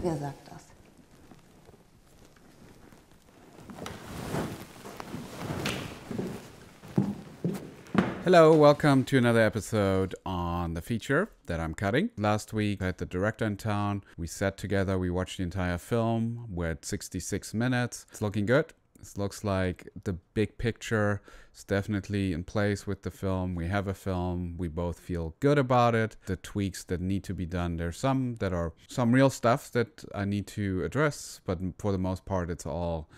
Wer sagt das? Hello, welcome to another episode on the feature that I'm cutting. Last week I had the director in town. We sat together, we watched the entire film. We're at 66 minutes. It's looking good. It looks like the big picture is definitely in place with the film. We have a film. We both feel good about it. The tweaks that need to be done, there's some that are some real stuff that I need to address, but for the most part it's all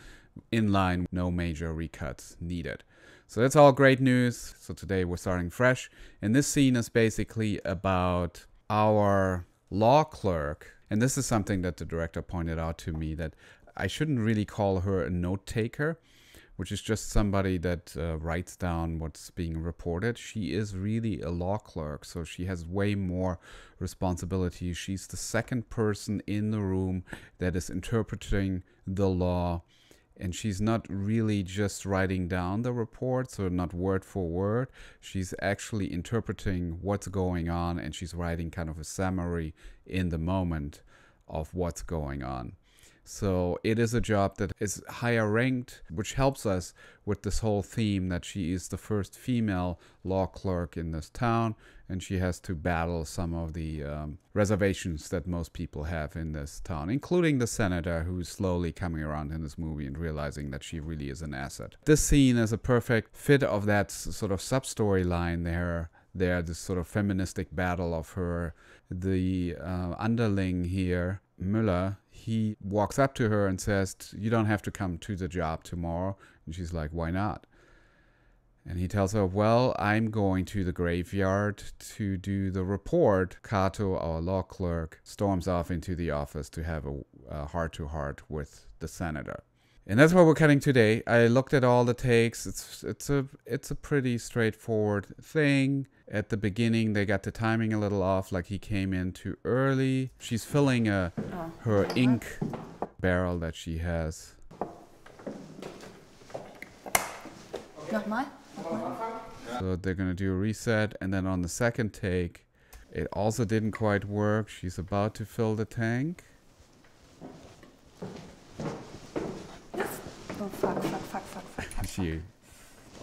in line, no major recuts needed. So that's all great news. So today we're starting fresh. And this scene is basically about our law clerk. And this is something that the director pointed out to me, that I shouldn't really call her a note taker, which is just somebody that writes down what's being reported. She is really a law clerk, so she has way more responsibility. She's the second person in the room that is interpreting the law. And she's not really just writing down the report, so not word for word. She's actually interpreting what's going on, and she's writing kind of a summary in the moment of what's going on. So it is a job that is higher ranked, which helps us with this whole theme that she is the first female law clerk in this town, and she has to battle some of the reservations that most people have in this town, including the senator, who's slowly coming around in this movie and realizing that she really is an asset. This scene is a perfect fit of that sort of sub-storyline there, this sort of feministic battle of her. The underling here, Müller, he walks up to her and says, "You don't have to come to the job tomorrow." And she's like, "Why not?" And he tells her, "Well, I'm going to the graveyard to do the report." Kato, our law clerk, storms off into the office to have a heart-to-heart with the senator. And that's what we're cutting today. I looked at all the takes. It's a pretty straightforward thing. At the beginning, they got the timing a little off, like he came in too early. She's filling her ink barrel that she has. Nochmal? So they're gonna do a reset, and then on the second take, it also didn't quite work. She's about to fill the tank. Oh, fuck. She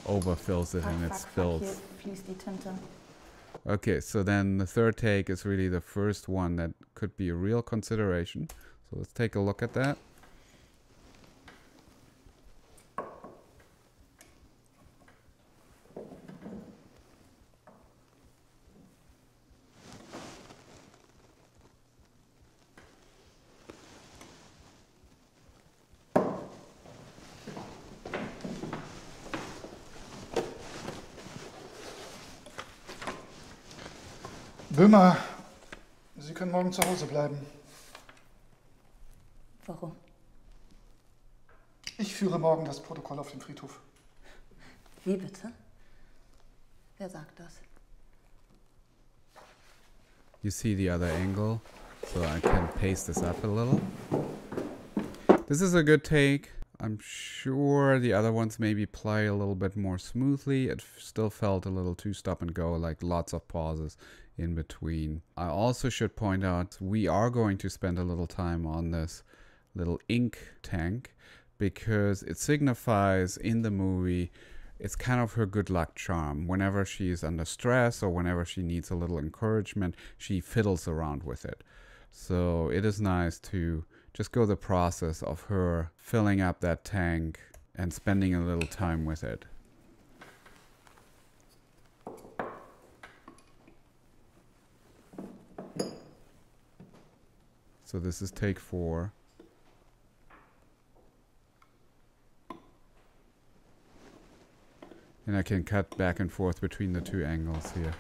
overfills it and it spills. Hier fließt die Tinte. Okay, so then the third take is really the first one that could be a real consideration. So let's take a look at that. Böhmer, Sie können morgen zu Hause bleiben. Warum? Ich führe morgen das Protokoll auf dem Friedhof. Wie bitte? Wer sagt das? You see the other angle, so I can pace this up a little. This is a good take. I'm sure the other ones maybe play a little bit more smoothly. It still felt a little too stop and go, like lots of pauses in between. I also should point out we are going to spend a little time on this little ink tank because it signifies in the movie, it's kind of her good luck charm. Whenever she's under stress or whenever she needs a little encouragement, she fiddles around with it. So it is nice to just go the process of her filling up that tank and spending a little time with it. So this is take 4. And I can cut back and forth between the two angles here.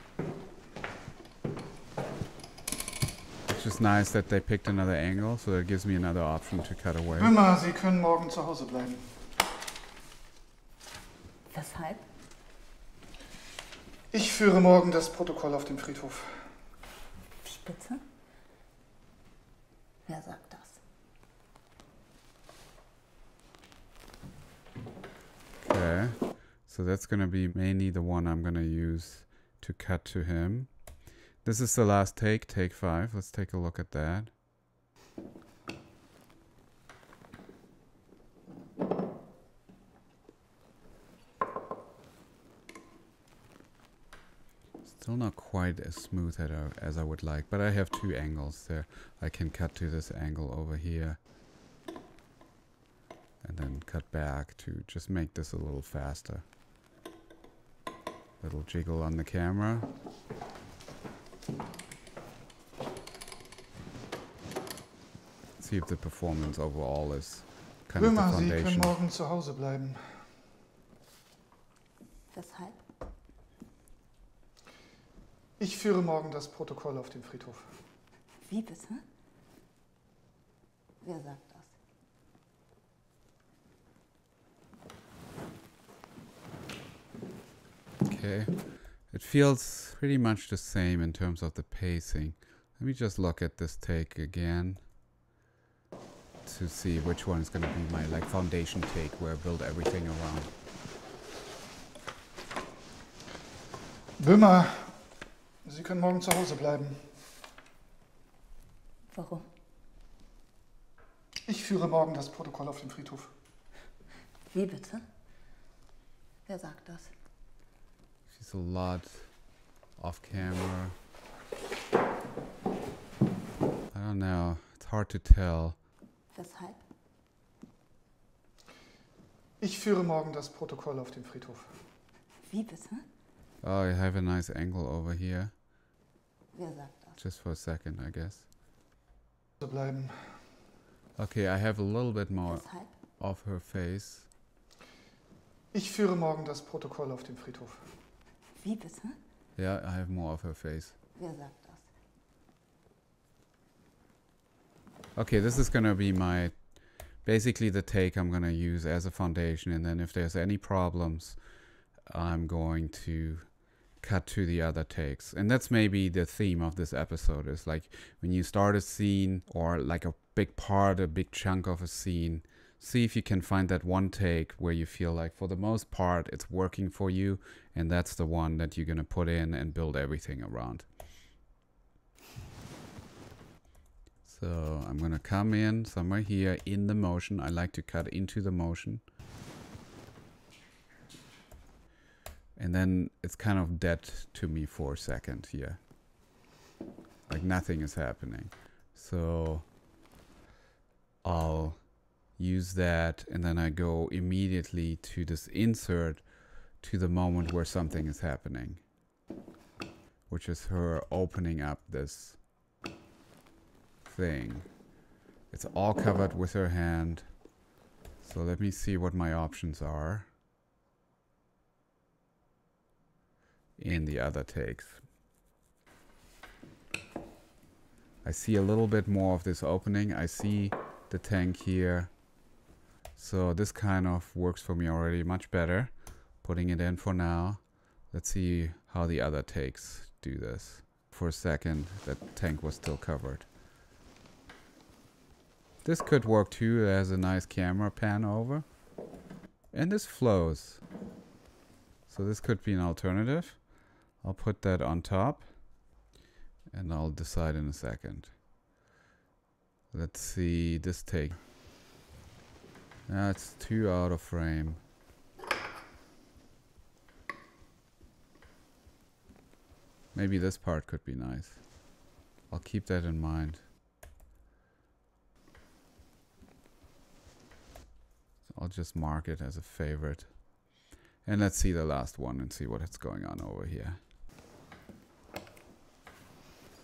It's just nice that they picked another angle, so that gives me another option to cut away. Böhmer, Sie können morgen zu Hause bleiben. Weshalb? Ich führe morgen das Protokoll auf dem Friedhof. Wie bitte? Wer sagt das? Okay, so that's gonna be mainly the one I'm gonna use to cut to him. This is the last take, take 5. Let's take a look at that. Still not quite as smooth as I would like, but I have two angles there. I can cut to this angle over here and then cut back to just make this a little faster. Little jiggle on the camera. See if the performance overall is kind of the Böhmer, Sie können foundation. morgen zu Hause bleiben. Weshalb? Ich führe morgen das Protokoll auf dem Friedhof. Wie bitte? Wer sagt das? Okay. It feels pretty much the same in terms of the pacing. Let me just look at this take again to see which one is going to be my like foundation take where I build everything around. Böhmer, Sie können morgen zu Hause bleiben. Warum? Ich führe morgen das Protokoll auf dem Friedhof. Wie bitte? Wer sagt das? She's a lot off camera. I don't know. It's hard to tell. Weshalb? Ich führe morgen das Protokoll auf dem Friedhof. Wie bitte? Oh, I have a nice angle over here. Wer sagt das? Just for a second, I guess. Zu bleiben. Okay, I have a little bit more Weshalb? of her face. Ich führe morgen das Protokoll auf dem Friedhof. Wie bitte? Yeah, I have more of her face. Wer sagt das? Okay, this is gonna be my, basically the take I'm gonna use as a foundation, and then if there's any problems, I'm going to cut to the other takes. And that's maybe the theme of this episode, is like when you start a scene or like a big part, a big chunk of a scene, see if you can find that one take where you feel like for the most part it's working for you, and that's the one that you're gonna put in and build everything around. So I'm gonna come in somewhere here in the motion. I like to cut into the motion. And then it's kind of dead to me for a second here. Like nothing is happening. So I'll use that, and then I go immediately to this insert to the moment where something is happening, which is her opening up this thing. It's all covered with her hand. So let me see what my options are in the other takes. I see a little bit more of this opening. I see the tank here. So this kind of works for me already much better. Putting it in for now. Let's see how the other takes do this. For a second, that tank was still covered. This could work too. It has a nice camera pan over. And this flows. So this could be an alternative. I'll put that on top. And I'll decide in a second. Let's see this take. That's too out of frame. Maybe this part could be nice. I'll keep that in mind. So I'll just mark it as a favorite. And let's see the last one and see what's going on over here.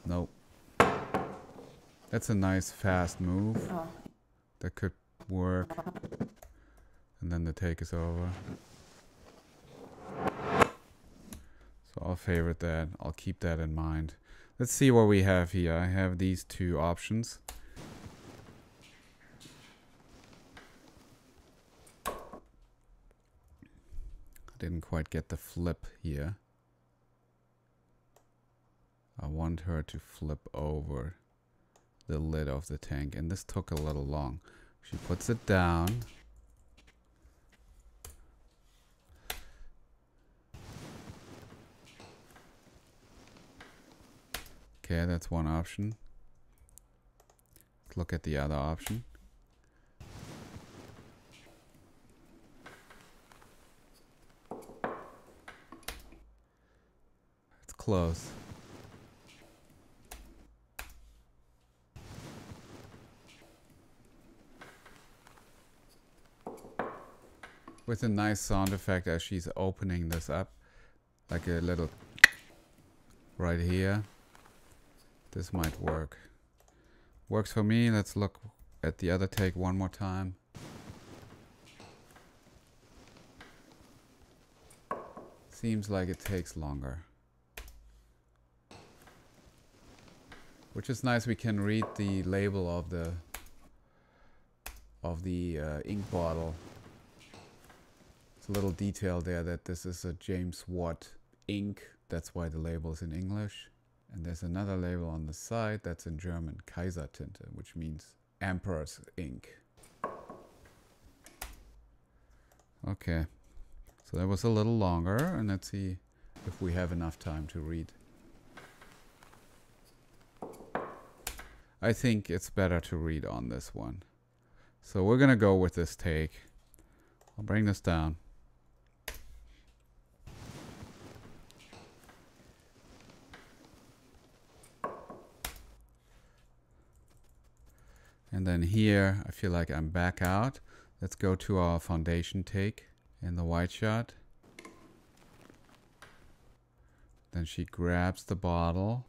Nope. That's a nice fast move. Oh. That could work. And then the take is over. So I'll favorite that. I'll keep that in mind. Let's see what we have here. I have these two options. I didn't quite get the flip here. I want her to flip over the lid of the tank, and this took a little long. She puts it down. Okay, that's one option. Let's look at the other option. close. With a nice sound effect as she's opening this up. Like a little right here. This might work. Works for me. Let's look at the other take one more time. Seems like it takes longer. Which is nice, we can read the label of the ink bottle. It's a little detail there that this is a James Watt ink. That's why the label is in English. And there's another label on the side that's in German, Kaisertinte, which means Emperor's ink. Okay. So that was a little longer, and let's see if we have enough time to read. I think it's better to read on this one. So we're gonna go with this take. I'll bring this down. And then here, I feel like I'm back out. Let's go to our foundation take. In the white shot. Then she grabs the bottle.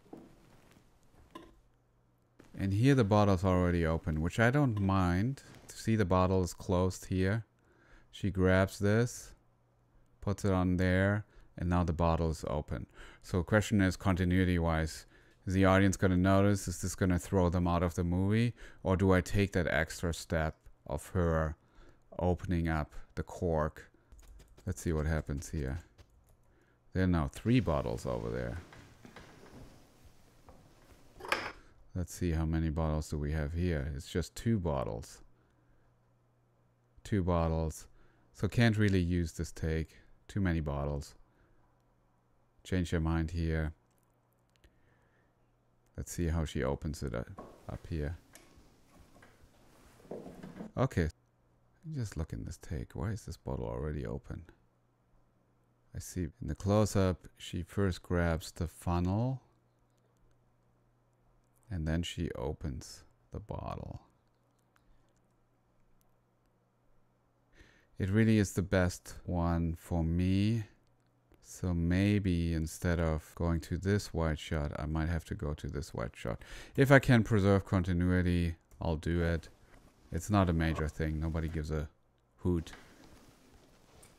And here the bottle's already open, which I don't mind. See, the bottle is closed here. She grabs this, puts it on there, and now the bottle is open. So the question is, continuity-wise, is the audience going to notice? Is this going to throw them out of the movie? Or do I take that extra step of her opening up the cork? Let's see what happens here. There are now 3 bottles over there. Let's see how many bottles do we have here. It's just 2 bottles. 2 bottles. So can't really use this take. Too many bottles. Change your mind here. Let's see how she opens it up here. Okay. Just look in this take. Why is this bottle already open? I see in the close-up, she first grabs the funnel. And then she opens the bottle. It really is the best one for me. So maybe instead of going to this wide shot, I might have to go to this wide shot. If I can preserve continuity, I'll do it. It's not a major thing. Nobody gives a hoot.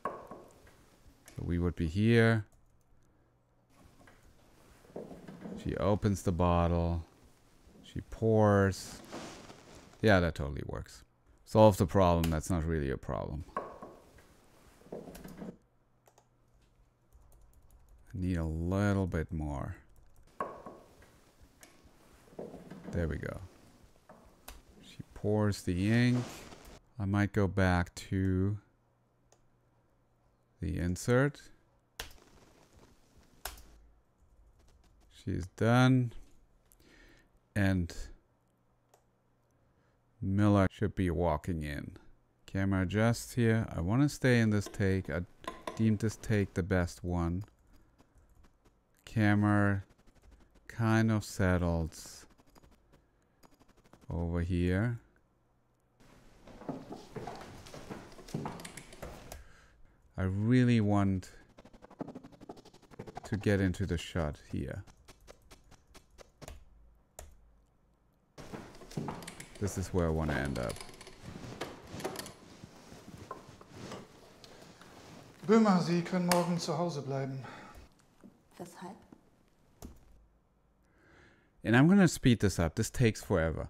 So we would be here. She opens the bottle. She pours. Yeah, that totally works. Solve the problem. That's not really a problem. I need a little bit more. There we go. She pours the ink. I might go back to the insert. She's done. And Miller should be walking in. Camera adjust here. I want to stay in this take. I deemed this take the best one. Camera kind of settles over here. I really want to get into the shot here. This is where I want to end up. Böhmer, Sie können morgen zu Hause bleiben. Weshalb? And I'm gonna speed this up. This takes forever.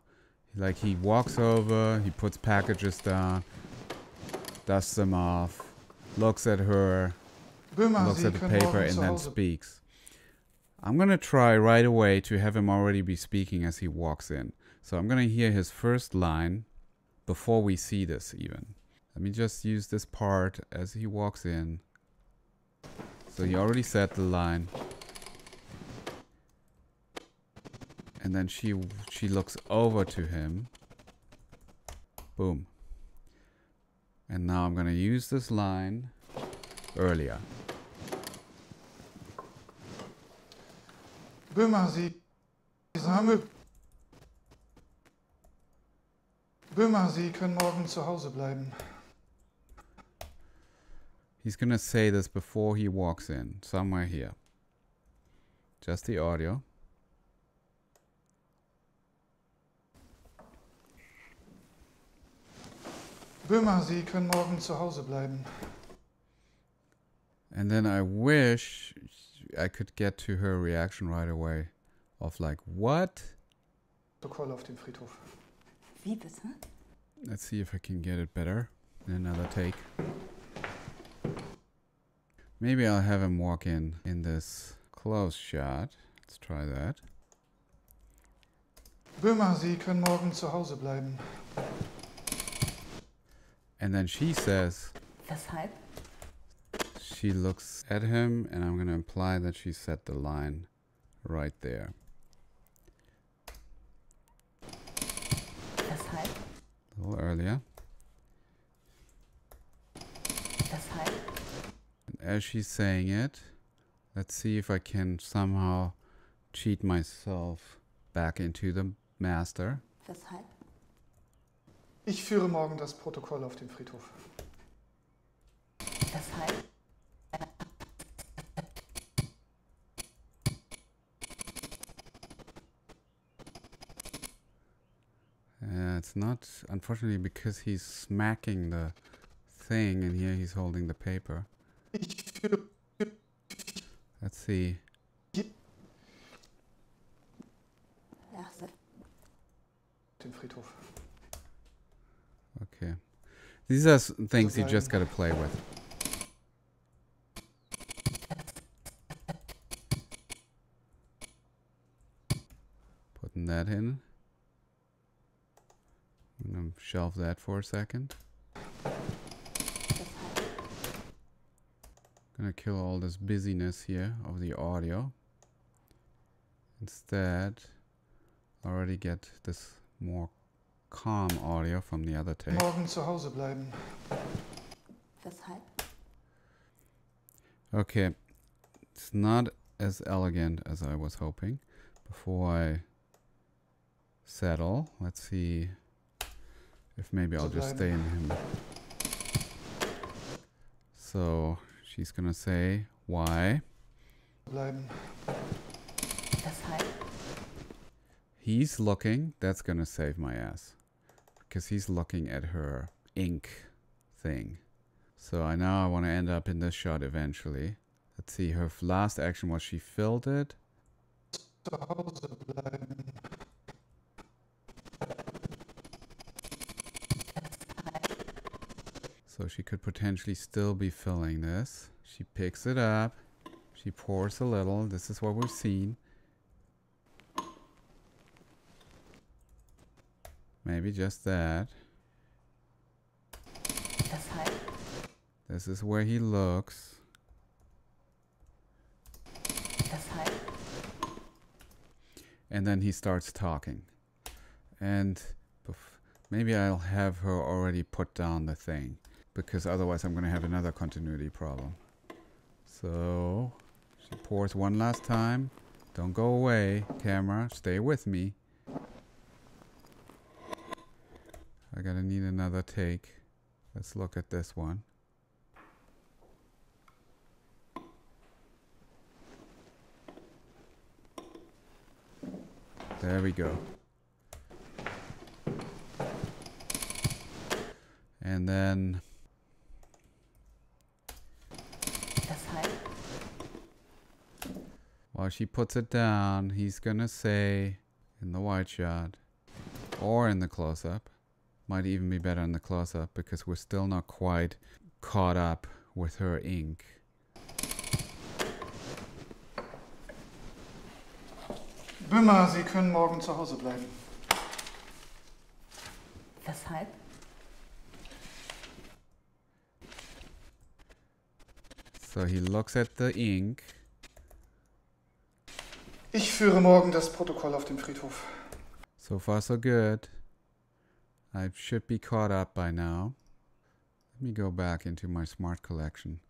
Like, he walks over, he puts packages down, dusts them off, looks at her, Böhmer, looks Sie at the können paper, morgen and zu then Hause. speaks. I'm gonna try right away to have him already be speaking as he walks in. So I'm gonna hear his first line before we see this even. Let me just use this part as he walks in. So he already said the line. And then she looks over to him. Boom. And now I'm gonna use this line earlier. Böhmer, Sie können morgen zu Hause bleiben. He's gonna say this before he walks in, somewhere here. Just the audio. Böhmer, Sie können morgen zu Hause bleiben. And then I wish I could get to her reaction right away. Of like, what? Protokoll auf dem Friedhof. Wie bitte? Let's see if I can get it better in another take. Maybe I'll have him walk in this close shot. Let's try that. Böhmer, Sie können morgen zu Hause bleiben. And then she says, Weshalb? she looks at him, and I'm going to imply that she said the line right there. Weshalb? A little earlier. Weshalb? And as she's saying it, let's see if I can somehow cheat myself back into the master. Weshalb? Ich führe morgen das Protokoll auf dem Friedhof. Weshalb? It's not, unfortunately, because he's smacking the thing, and here he's holding the paper. Ich führe Let's see. den Friedhof. Okay. These are things you just gotta play with. Putting that in. I'm gonna shelve that for a second. Weshalb? Gonna kill all this busyness here of the audio. Instead, already get this more calm audio from the other take. Morgen zu Hause bleiben. Weshalb? Okay, it's not as elegant as I was hoping. Before I settle, let's see if maybe I'll just stay in him. So she's gonna say why. Bleiben. Weshalb? He's looking, that's gonna save my ass. Because he's looking at her ink thing. So I now want to end up in this shot eventually. Let's see, her last action was she filled it. Zu Hause bleiben. So she could potentially still be filling this. She picks it up. She pours a little. This is what we've seen. Maybe just that. Weshalb? This is where he looks. Weshalb? And then he starts talking. And maybe I'll have her already put down the thing. Because otherwise I'm going to have another continuity problem. So she pours one last time. Don't go away, camera. Stay with me. I gotta need another take. Let's look at this one. There we go. And then Weshalb? while she puts it down, he's gonna say in the wide shot or in the close-up. Might even be better in the close-up because we're still not quite caught up with her ink. Böhmer, Sie können morgen zu Hause bleiben. Weshalb? So he looks at the ink. Ich führe morgen das Protokoll auf dem Friedhof. So far so good. I should be caught up by now. Let me go back into my smart collection.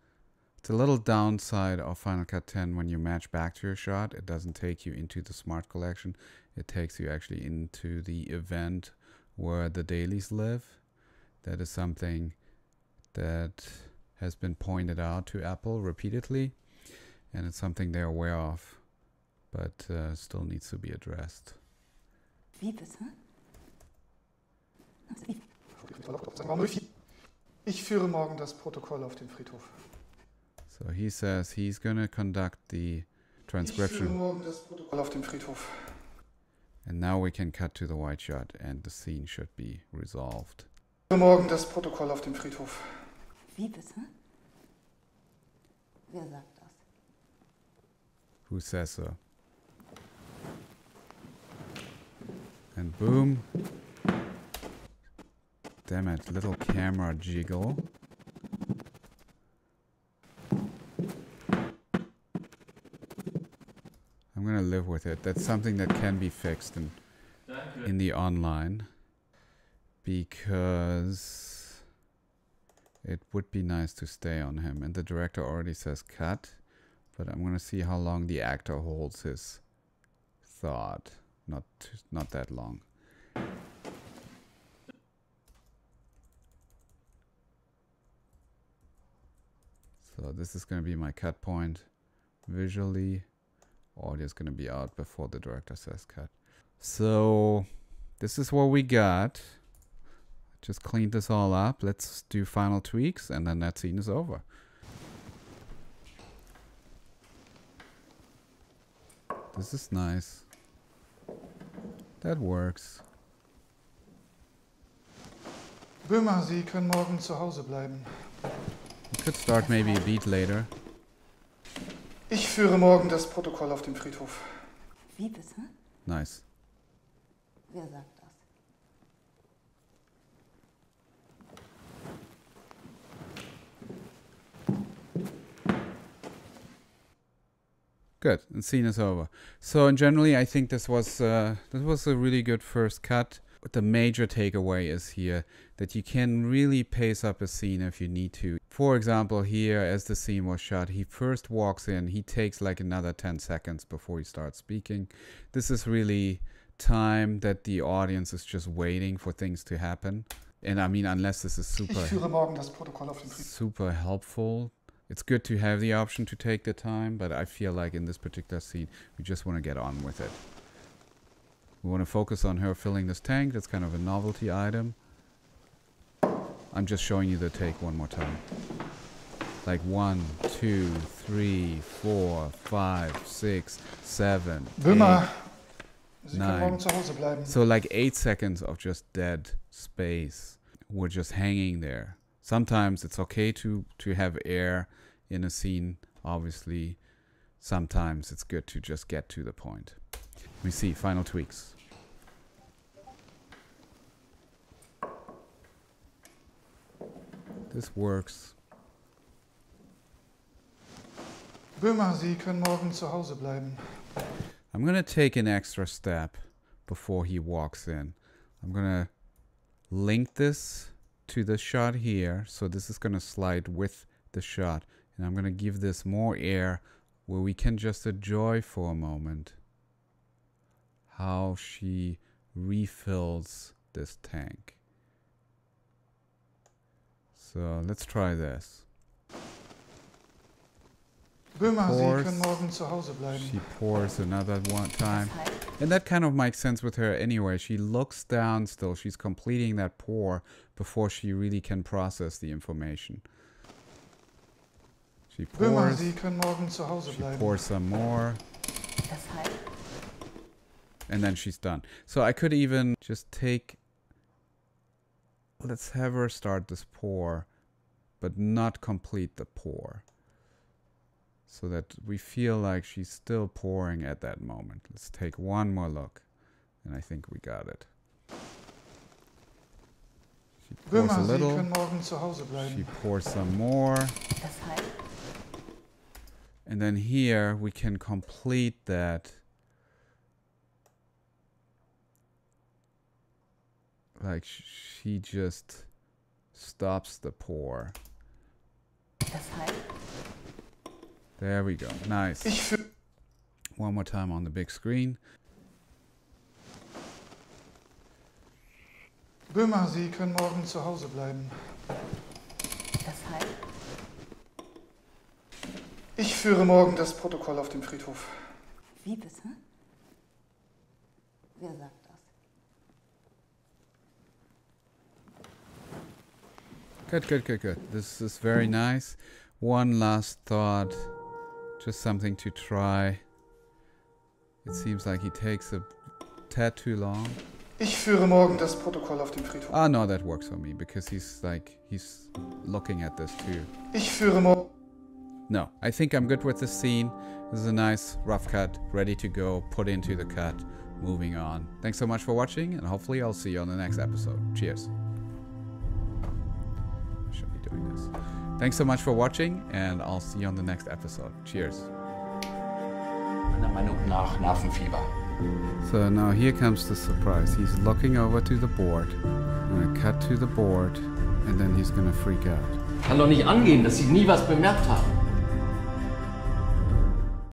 It's a little downside of Final Cut 10 when you match back to your shot. It doesn't take you into the Smart Collection. It takes you actually into the event where the dailies live. That is something that has been pointed out to Apple repeatedly, and it's something they're aware of, but still needs to be addressed. Wie bitte? Ich führe morgen das Protokoll auf dem Friedhof. So he says he's going to conduct the Ich führe transcription. morgen das Protokoll auf dem Friedhof. And now we can cut to the white shot and the scene should be resolved. Ich führe morgen das Protokoll auf dem Friedhof. Wie bitte? Wer sagt das? Who says so? And boom. Damn it, little camera jiggle. I'm gonna live with it. That's something that can be fixed in the online, because it would be nice to stay on him. And the director already says cut, but I'm gonna see how long the actor holds his thought. Not that long. So this is going to be my cut point visually. Audio is going to be out before the director says cut. So this is what we got. Just cleaned this all up. Let's do final tweaks and then that scene is over. This is nice. That works. Böhmer, Sie können morgen zu Hause bleiben. We could start maybe a beat later. Ich führe morgen das Protokoll auf dem Friedhof. Wie bitte? Nice. Wer sagt das? Good. And scene is over. So, and generally, I think this was a really good first cut. The major takeaway is here that you can really pace up a scene if you need to. For example, here, as the scene was shot, he first walks in. He takes like another 10 seconds before he starts speaking. This is really time that the audience is just waiting for things to happen. And I mean, unless this is Ich führe morgen das Protokoll auf dem Friedhof. super helpful. It's good to have the option to take the time, but I feel like in this particular scene, we just want to get on with it. We want to focus on her filling this tank. That's kind of a novelty item. I'm just showing you the take one more time. Like 1, 2, 3, 4, 5, 6, 7, Böhmer, 8, Sie können 9. morgen zu Hause bleiben. So like 8 seconds of just dead space. We're just hanging there. Sometimes it's okay to have air in a scene, obviously. Sometimes it's good to just get to the point. We see final tweaks. This works. Böhmer, Sie können morgen zu Hause bleiben. I'm going to take an extra step before he walks in. I'm going to link this to the shot here. So this is going to slide with the shot. And I'm going to give this more air where we can just enjoy for a moment how she refills this tank. So let's try this. Böhmer, Pours. Sie können morgen zu Hause bleiben. She pours another one time. Weshalb? And that kind of makes sense with her anyway. She looks down still. She's completing that pour before she really can process the information. She Böhmer, pours. Sie können morgen zu Hause She bleiben. pours some more. Weshalb? And then she's done. So I could even just take... Let's have her start this pour, but not complete the pour. So that we feel like she's still pouring at that moment. Let's take one more look. And I think we got it. She pours a Böhmer, Sie little. können morgen zu Hause She bleiben. pours some more. Weshalb? And then here we can complete that. Like she just stops the pour. Weshalb? There we go. Nice. One more time on the big screen. Böhmer, Sie können morgen zu Hause bleiben. Weshalb? Ich führe morgen das Protokoll auf dem Friedhof. Wie bitte? Wer sagt das? Good, good, good, good. This is very nice. One last thought. Just something to try. It seems like he takes a tad too long. Ich führe morgen das Protokoll auf dem Friedhof. Ah, no, that works for me because he's looking at this too. Ich führe morgen... No, I think I'm good with this scene. This is a nice rough cut, ready to go, put into the cut, moving on. Thanks so much for watching, and hopefully I'll see you on the next episode. Cheers. I should be doing this. Thanks so much for watching, and I'll see you on the next episode. Cheers. Meiner Meinung nach Nervenfieber. So now here comes the surprise. He's looking over to the board. I'm gonna cut to the board, and then he's gonna freak out. Kann doch nicht angehen, dass Sie nie was bemerkt haben.